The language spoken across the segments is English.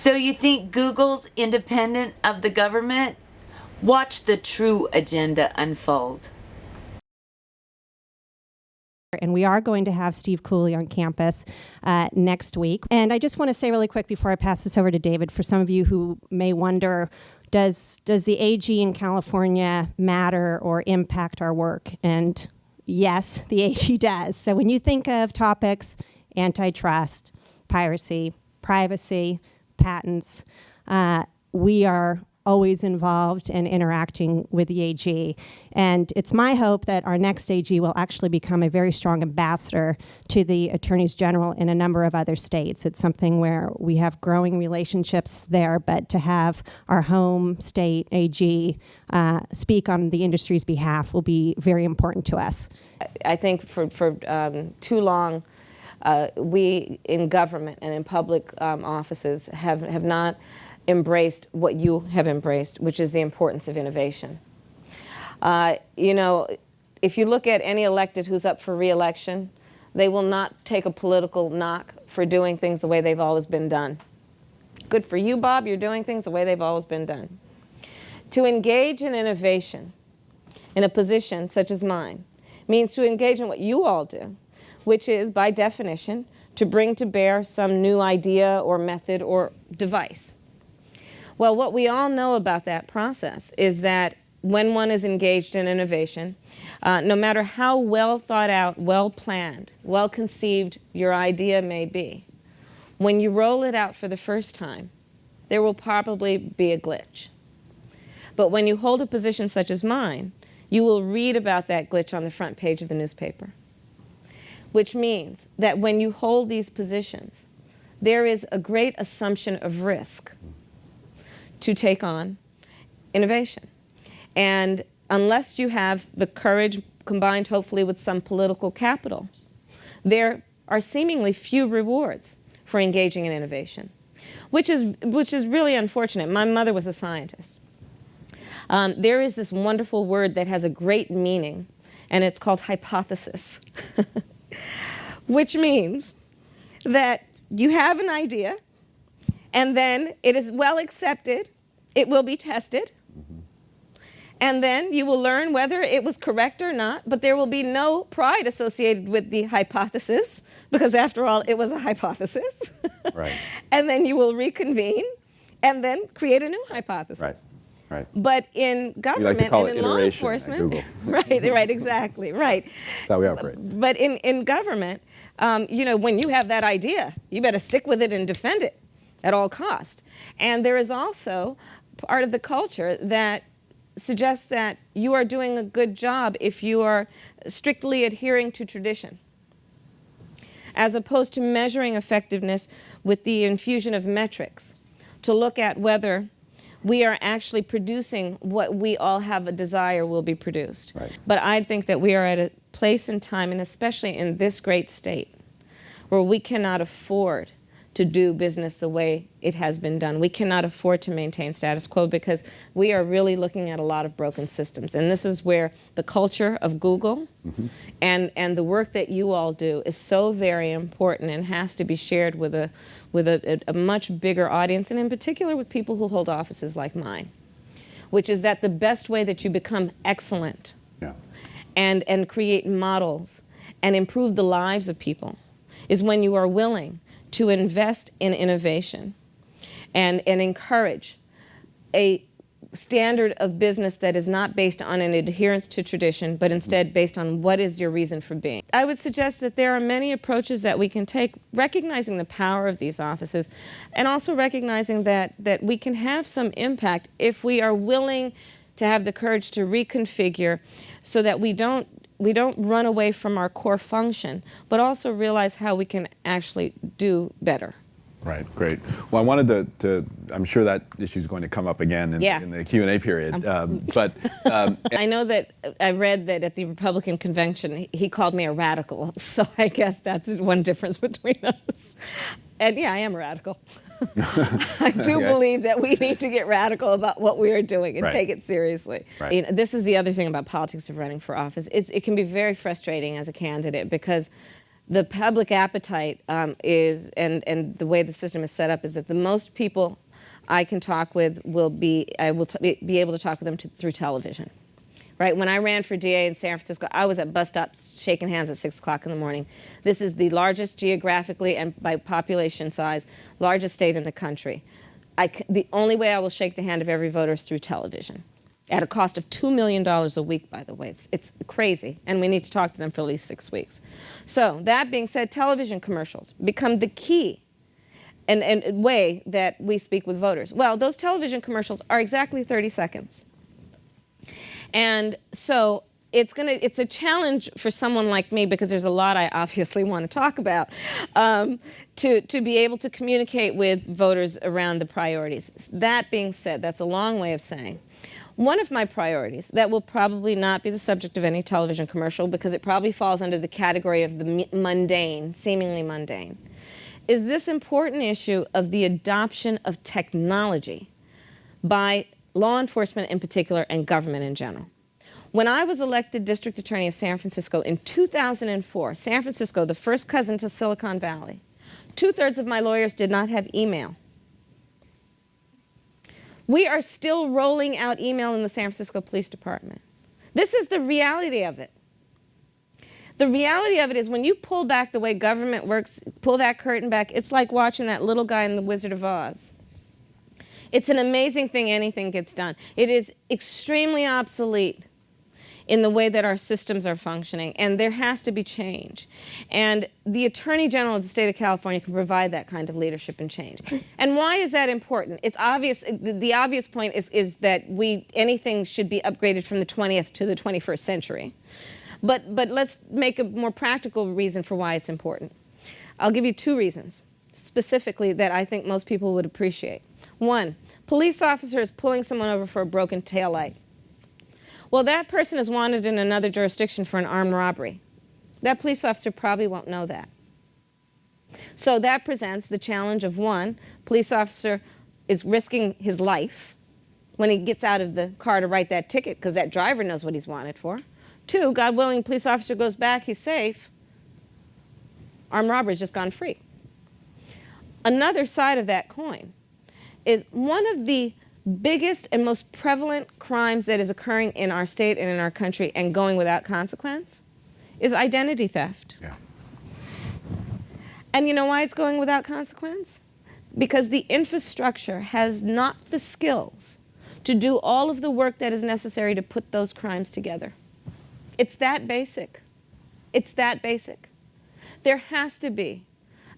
So you think Google's independent of the government? Watch the true agenda unfold. And we are going to have Steve Cooley on campus next week. And I just want to say really quick before I pass this over to David, for some of you who may wonder, does the AG in California matter or impact our work? And yes, the AG does. So when you think of topics, antitrust, piracy, privacy, patents, we are always involved and interacting with the AG. And it's my hope that our next AG will actually become a very strong ambassador to the attorneys general in a number of other states. It's something where we have growing relationships there, but to have our home state AG speak on the industry's behalf will be very important to us. I think for too long, we in government and in public offices have not embraced what you have embraced, which is the importance of innovation. You know, if you look at any elected who's up for re-election, they will not take a political knock for doing things the way they've always been done. Good for you, Bob, you're doing things the way they've always been done. To engage in innovation in a position such as mine means to engage in what you all do, which is, by definition, to bring to bear some new idea or method or device. Well, what we all know about that process is that when one is engaged in innovation, no matter how well thought out, well planned, well conceived your idea may be, when you roll it out for the first time, there will probably be a glitch. But when you hold a position such as mine, you will read about that glitch on the front page of the newspaper. Which means that when you hold these positions, there is a great assumption of risk to take on innovation. And unless you have the courage combined hopefully with some political capital, there are seemingly few rewards for engaging in innovation, which is really unfortunate. My mother was a scientist. There is this wonderful word that has a great meaning, and it's called hypothesis, which means that you have an idea, and then it is well accepted, it will be tested, and then you will learn whether it was correct or not, but there will be no pride associated with the hypothesis, because after all, it was a hypothesis. Right. And then you will reconvene and then create a new hypothesis. Right. Right. But in government and in law enforcement, right, exactly, right. That's how we operate. But in government, you know, when you have that idea, you better stick with it and defend it at all cost. And there is also part of the culture that suggests that you are doing a good job if you are strictly adhering to tradition, as opposed to measuring effectiveness with the infusion of metrics to look at whether we are actually producing what we all have a desire will be produced. Right. But I think that we are at a place and time, and especially in this great state, where we cannot afford to do business the way it has been done. We cannot afford to maintain status quo because we are really looking at a lot of broken systems. And this is where the culture of Google and the work that you all do is so very important and has to be shared with a much bigger audience, and in particular with people who hold offices like mine, which is that the best way that you become excellent and create models and improve the lives of people is when you are willing to invest in innovation and encourage a standard of business that is not based on an adherence to tradition, but instead based on what is your reason for being. I would suggest that there are many approaches that we can take, recognizing the power of these offices, and also recognizing that we can have some impact if we are willing to have the courage to reconfigure so that we don't run away from our core function, but also realize how we can actually do better. Right, great. Well, I wanted to I'm sure that issue is going to come up again in the Q&A period. I know that I read that at the Republican convention, he called me a radical. So I guess that's one difference between us. And yeah, I am a radical. I do believe that we need to get radical about what we are doing and take it seriously. Right. You know, this is the other thing about politics of running for office. It can be very frustrating as a candidate because the public appetite is, and the way the system is set up is that the most people I can talk with be able to talk with them through television. Right? When I ran for DA in San Francisco, I was at bus stops shaking hands at 6 o'clock in the morning. This is the largest geographically and by population size, largest state in the country. The only way I will shake the hand of every voter is through television, at a cost of $2 million a week, by the way. It's crazy, and we need to talk to them for at least 6 weeks. So that being said, television commercials become the key and way that we speak with voters. Well, those television commercials are exactly 30 seconds. And so it's a challenge for someone like me, because there's a lot I obviously want to talk about, to be able to communicate with voters around the priorities. That being said, that's a long way of saying, one of my priorities that will probably not be the subject of any television commercial, because it probably falls under the category of the mundane, seemingly mundane, is this important issue of the adoption of technology by law enforcement in particular and government in general. When I was elected district attorney of San Francisco in 2004, San Francisco, the first cousin to Silicon Valley, 2/3 of my lawyers did not have email. We are still rolling out email in the San Francisco Police Department. This is the reality of it. The reality of it is, when you pull back the way government works, pull that curtain back, it's like watching that little guy in The Wizard of Oz. It's an amazing thing anything gets done. It is extremely obsolete in the way that our systems are functioning, and there has to be change. And the Attorney General of the state of California can provide that kind of leadership and change. And why is that important? It's obvious. The obvious point is that anything should be upgraded from the 20th to the 21st century. But let's make a more practical reason for why it's important. I'll give you 2 reasons, specifically, that I think most people would appreciate. 1, police officer is pulling someone over for a broken taillight. Well, that person is wanted in another jurisdiction for an armed robbery. That police officer probably won't know that. So that presents the challenge of, 1, police officer is risking his life when he gets out of the car to write that ticket, because that driver knows what he's wanted for. 2, God willing, police officer goes back, he's safe. Armed robbery's just gone free. Another side of that coin is one of the biggest and most prevalent crimes that is occurring in our state and in our country and going without consequence is identity theft. Yeah. And you know why it's going without consequence? Because the infrastructure has not the skills to do all of the work that is necessary to put those crimes together. It's that basic. It's that basic. There has to be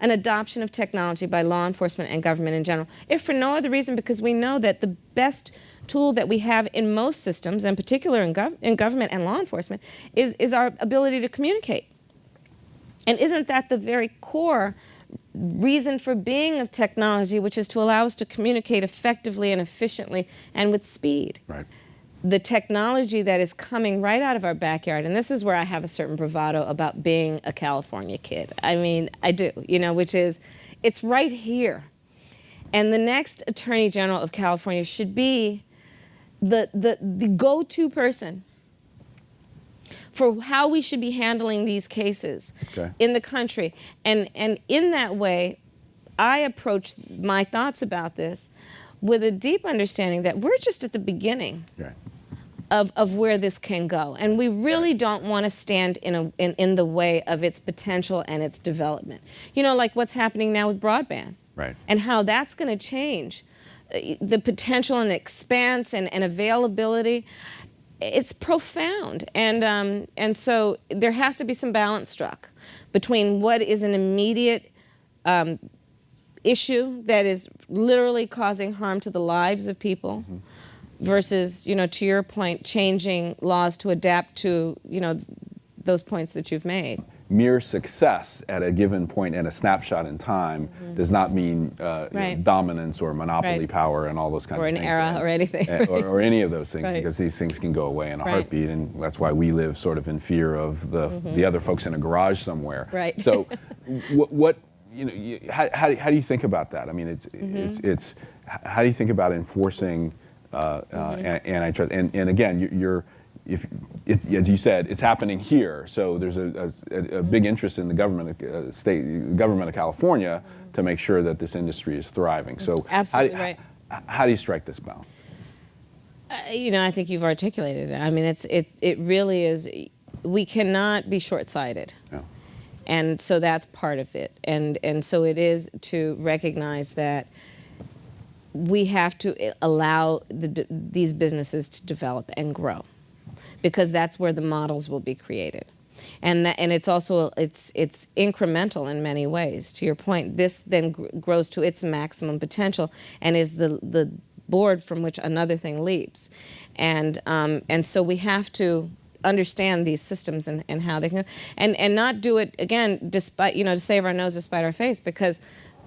an adoption of technology by law enforcement and government in general, if for no other reason because we know that the best tool that we have in most systems, in particular in government and law enforcement, is our ability to communicate. And isn't that the very core reason for being of technology, which is to allow us to communicate effectively and efficiently and with speed? Right. The technology that is coming right out of our backyard, and this is where I have a certain bravado about being a California kid. I mean, I do, which is, it's right here. And the next Attorney General of California should be the go-to person for how we should be handling these cases in the country. And in that way, I approach my thoughts about this with a deep understanding that we're just at the beginning of where this can go. And we really don't want to stand in the way of its potential and its development. Like what's happening now with broadband. Right. And how that's going to change the potential and expanse and availability. It's profound. And so there has to be some balance struck between what is an immediate issue that is literally causing harm to the lives of people versus, to your point, changing laws to adapt to, those points that you've made. Mere success at a given point and a snapshot in time does not mean dominance or monopoly power and all those kinds of things. Or an era or anything. Or any of those things, because these things can go away in a heartbeat, and that's why we live sort of in fear of the other folks in a garage somewhere. Right. So how do you think about that? I mean, it's how do you think about enforcing antitrust? And again, as you said, it's happening here. So there's a big interest in the government of California to make sure that this industry is thriving. So absolutely right. How do you strike this balance? I think you've articulated it. I mean, it really is. We cannot be short-sighted. No. And so that's part of it. And so it is to recognize that we have to allow these businesses to develop and grow, because that's where the models will be created. And it's also it's incremental in many ways. To your point, this then grows to its maximum potential and is the board from which another thing leaps. And so we have to understand these systems and how they can, and not do it again despite, to save our nose despite our face, because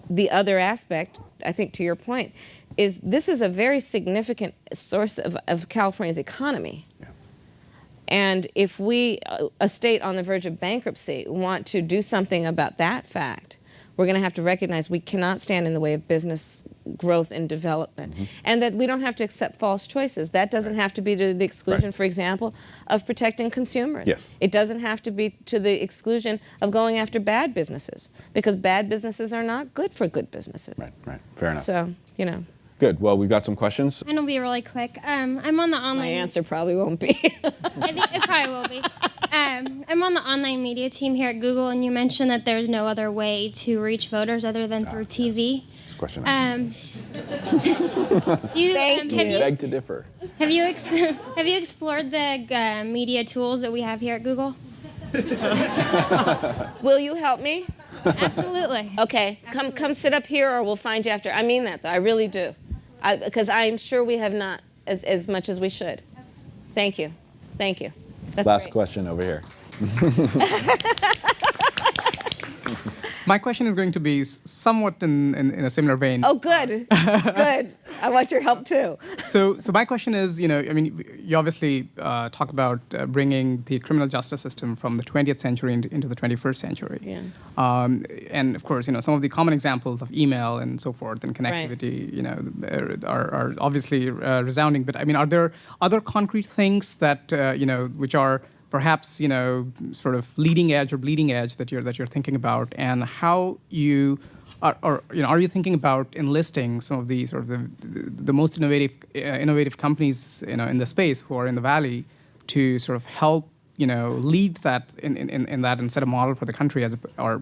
the other aspect, I think to your point, is this is a very significant source of California's economy. Yeah. And if we, a state on the verge of bankruptcy, want to do something about that fact, we're going to have to recognize we cannot stand in the way of business growth and development, and that we don't have to accept false choices. That doesn't have to be to the exclusion, for example, of protecting consumers. Yes. It doesn't have to be to the exclusion of going after bad businesses, because bad businesses are not good for good businesses. Right. Fair enough. So, Good. Well, we've got some questions. Mine will be really quick. I'm on the online. My answer probably won't be. I think it probably will be. I'm on the online media team here at Google, and you mentioned that there's no other way to reach voters other than through TV. Question. Beg to differ. Have you explored the media tools that we have here at Google? Will you help me? Absolutely. Okay. Come sit up here, or we'll find you after. I mean that, though. I really do. Because I'm sure we have not as much as we should. Thank you. That's Last great. question over here. My question is going to be somewhat in a similar vein. Oh, good. Good. I want your help, too. So my question is, you obviously talk about bringing the criminal justice system from the 20th century into the 21st century. Yeah. And of course, some of the common examples of email and so forth and connectivity, are obviously resounding. But I mean, are there other concrete things that, which are perhaps sort of leading edge or bleeding edge that you're thinking about, and how you are you thinking about enlisting some of the sort of the most innovative companies in the space who are in the valley to sort of help lead that in that and set a model for the country or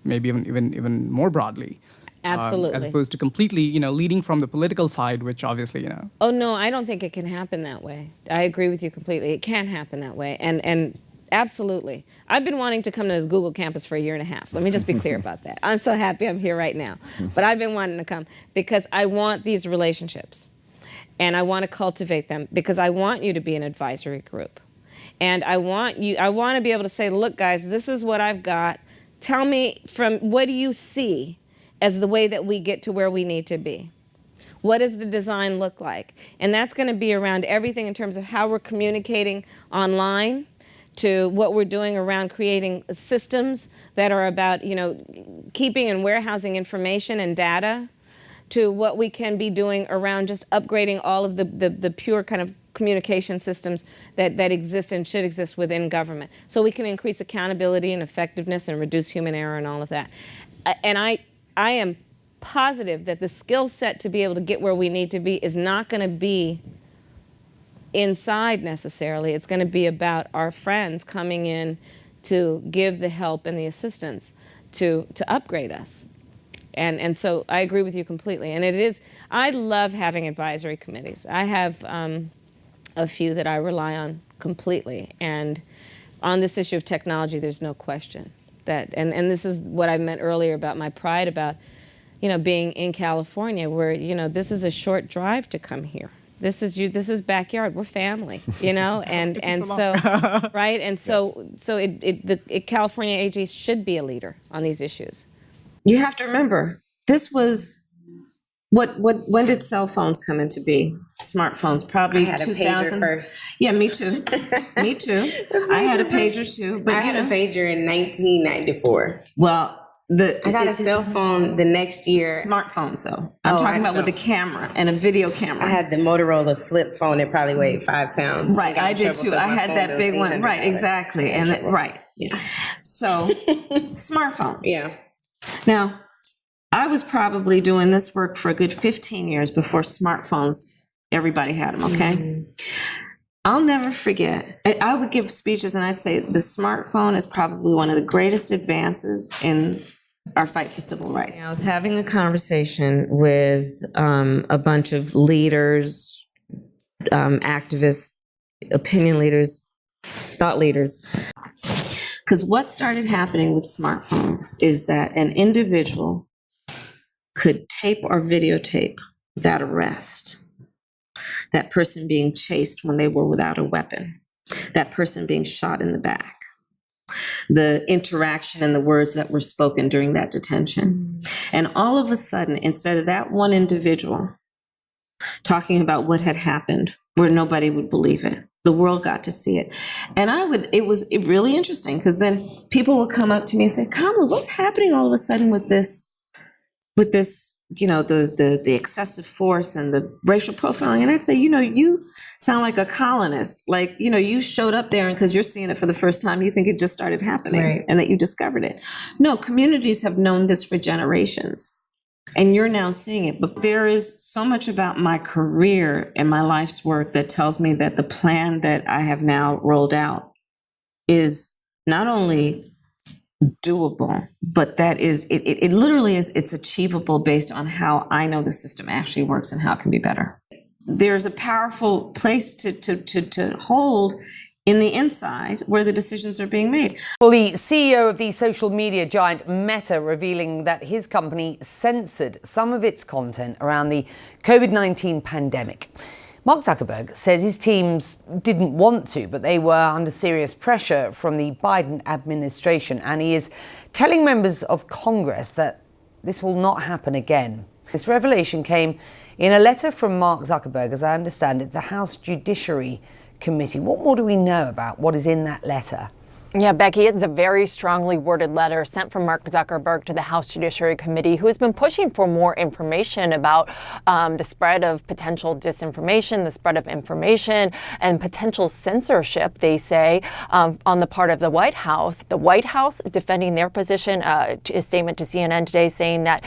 maybe even more broadly. Absolutely. As opposed to completely, leading from the political side, which obviously, Oh, no, I don't think it can happen that way. I agree with you completely. It can't happen that way. And absolutely. I've been wanting to come to the Google campus for a year and a half. Let me just be clear about that. I'm so happy I'm here right now. But I've been wanting to come because I want these relationships. And I want to cultivate them because I want you to be an advisory group. And I want to be able to say, look, guys, this is what I've got. Tell me what do you see as the way that we get to where we need to be? What does the design look like? And that's going to be around everything in terms of how we're communicating online, to what we're doing around creating systems that are about, keeping and warehousing information and data, to what we can be doing around just upgrading all of the pure kind of communication systems that exist and should exist within government. So we can increase accountability and effectiveness and reduce human error and all of that. And I am positive that the skill set to be able to get where we need to be is not going to be inside necessarily. It's going to be about our friends coming in to give the help and the assistance to upgrade us. And so I agree with you completely. And I love having advisory committees. I have a few that I rely on completely. And on this issue of technology, there's no question that, and this is what I meant earlier about my pride about, being in California, where, this is a short drive to come here. This is backyard. We're family, and so, right? And so the California AG should be a leader on these issues. You have to remember, this was when did cell phones come into being? Smartphones, probably 2000. I had a pager first. Yeah, me too. Me too. I had a pager too. But I had a pager in 1994. Well, I got a cell phone the next year. Smartphones, though. I'm Oh, talking I about with know. a camera and a video camera. I had the Motorola flip phone that probably weighed 5 pounds. Right, got I in did trouble too. because I my had phone that bill big was one. Right, $800. exactly. Got in And trouble. right. Yeah. So, smartphones. Yeah. Now, I was probably doing this work for a good 15 years before smartphones, everybody had them, okay? I'll never forget. I would give speeches and I'd say the smartphone is probably one of the greatest advances in our fight for civil rights. I was having a conversation with a bunch of leaders, activists, opinion leaders, thought leaders. Because what started happening with smartphones is that an individual could tape or videotape that arrest, that person being chased when they were without a weapon, that person being shot in the back, the interaction and the words that were spoken during that detention. And all of a sudden, instead of that one individual talking about what had happened where nobody would believe it, the world got to see it. And it was really interesting because then people would come up to me and say, Kamala, what's happening all of a sudden with this, the excessive force and the racial profiling? And I'd say, you sound like a colonist. Like, you showed up there and because you're seeing it for the first time, you think it just started happening Right. and that you discovered it. No, communities have known this for generations. And you're now seeing it. But there is so much about my career and my life's work that tells me that the plan that I have now rolled out is not only doable, but that is, it literally is, it's achievable based on how I know the system actually works and how it can be better. There's a powerful place to hold in the inside where the decisions are being made. Well, the CEO of the social media giant Meta revealing that his company censored some of its content around the COVID-19 pandemic. Mark Zuckerberg says his teams didn't want to, but they were under serious pressure from the Biden administration, and he is telling members of Congress that this will not happen again. This revelation came in a letter from Mark Zuckerberg, as I understand it, the House Judiciary Committee. What more do we know about what is in that letter? Yeah, Becky, it's a very strongly worded letter sent from Mark Zuckerberg to the House Judiciary Committee, who has been pushing for more information about the spread of potential disinformation, the spread of information, and potential censorship, they say, on the part of the White House. The White House defending their position, a statement to CNN today saying that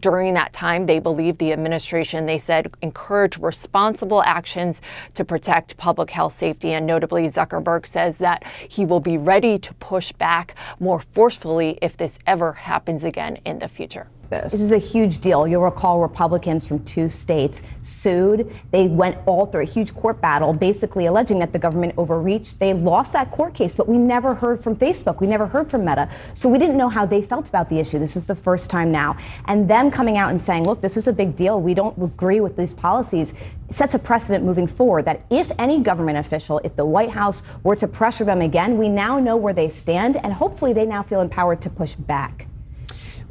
during that time, they believe the administration, they said, encouraged responsible actions to protect public health safety. And notably, Zuckerberg says that he will be ready to push back more forcefully if this ever happens again in the future. This is a huge deal. You'll recall Republicans from 2 states sued. They went all through a huge court battle, basically alleging that the government overreached. They lost that court case, but we never heard from Facebook. We never heard from Meta. So we didn't know how they felt about the issue. This is the first time now. And them coming out and saying, look, this was a big deal. We don't agree with these policies. It sets a precedent moving forward that if any government official, if the White House were to pressure them again, we now know where they stand, and hopefully they now feel empowered to push back.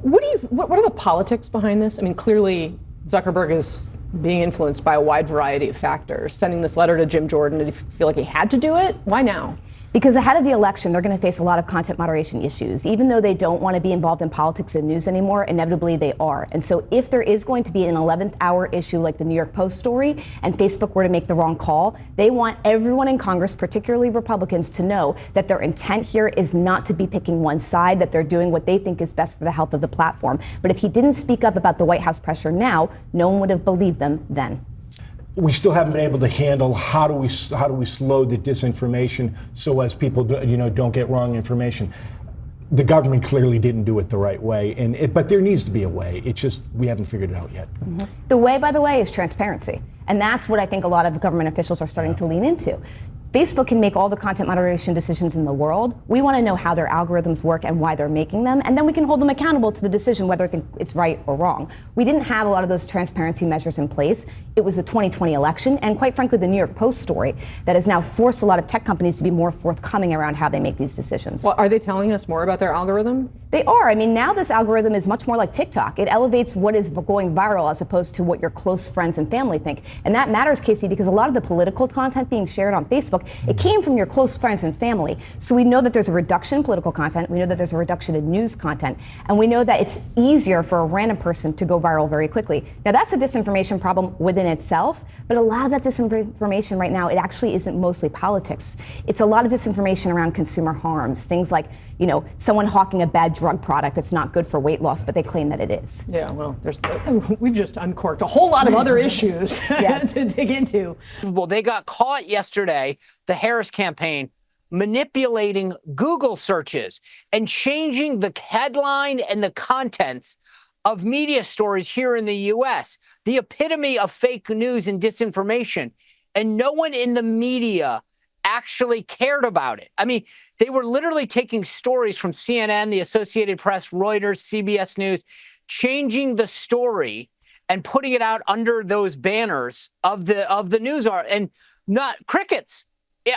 What are the politics behind this? I mean, clearly Zuckerberg is being influenced by a wide variety of factors. Sending this letter to Jim Jordan, did he feel like he had to do it? Why now? Because ahead of the election, they're going to face a lot of content moderation issues. Even though they don't want to be involved in politics and news anymore, inevitably they are. And so if there is going to be an 11th hour issue like the New York Post story and Facebook were to make the wrong call, they want everyone in Congress, particularly Republicans, to know that their intent here is not to be picking one side, that they're doing what they think is best for the health of the platform. But if he didn't speak up about the White House pressure now, no one would have believed them then. We still haven't been able to handle how do we slow the disinformation so as people don't get wrong information. The government clearly didn't do it the right way, but there needs to be a way. It's just we haven't figured it out yet. Mm-hmm. The way, by the way, is transparency. And that's what I think a lot of government officials are starting to lean into. Facebook can make all the content moderation decisions in the world. We want to know how their algorithms work and why they're making them, and then we can hold them accountable to the decision whether it's right or wrong. We didn't have a lot of those transparency measures in place. It was the 2020 election, and quite frankly, the New York Post story that has now forced a lot of tech companies to be more forthcoming around how they make these decisions. Well, are they telling us more about their algorithm? They are. I mean, now this algorithm is much more like TikTok. It elevates what is going viral as opposed to what your close friends and family think. And that matters, Casey, because a lot of the political content being shared on Facebook, it came from your close friends and family. So we know that there's a reduction in political content. We know that there's a reduction in news content. And we know that it's easier for a random person to go viral very quickly. Now, that's a disinformation problem within itself, but a lot of that disinformation right now, it actually isn't mostly politics. It's a lot of disinformation around consumer harms, things like, you know, someone hawking a bad drug product that's not good for weight loss, but they claim that it is. Yeah, well, we've just uncorked a whole lot of other issues to dig into. Well, they got caught yesterday, the Harris campaign, manipulating Google searches and changing the headline and the contents of media stories here in the U.S., the epitome of fake news and disinformation. And no one in the media actually cared about it. I mean, they were literally taking stories from CNN, the Associated Press, Reuters, CBS News, changing the story and putting it out under those banners of the news art, and not crickets.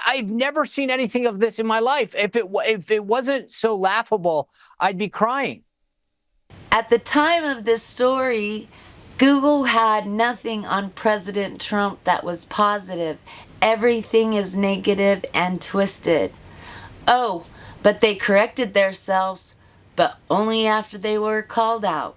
I've never seen anything of this in my life. If it wasn't so laughable, I'd be crying. At the time of this story, Google had nothing on President Trump that was positive. Everything is negative and twisted. Oh, but they corrected themselves, but only after they were called out.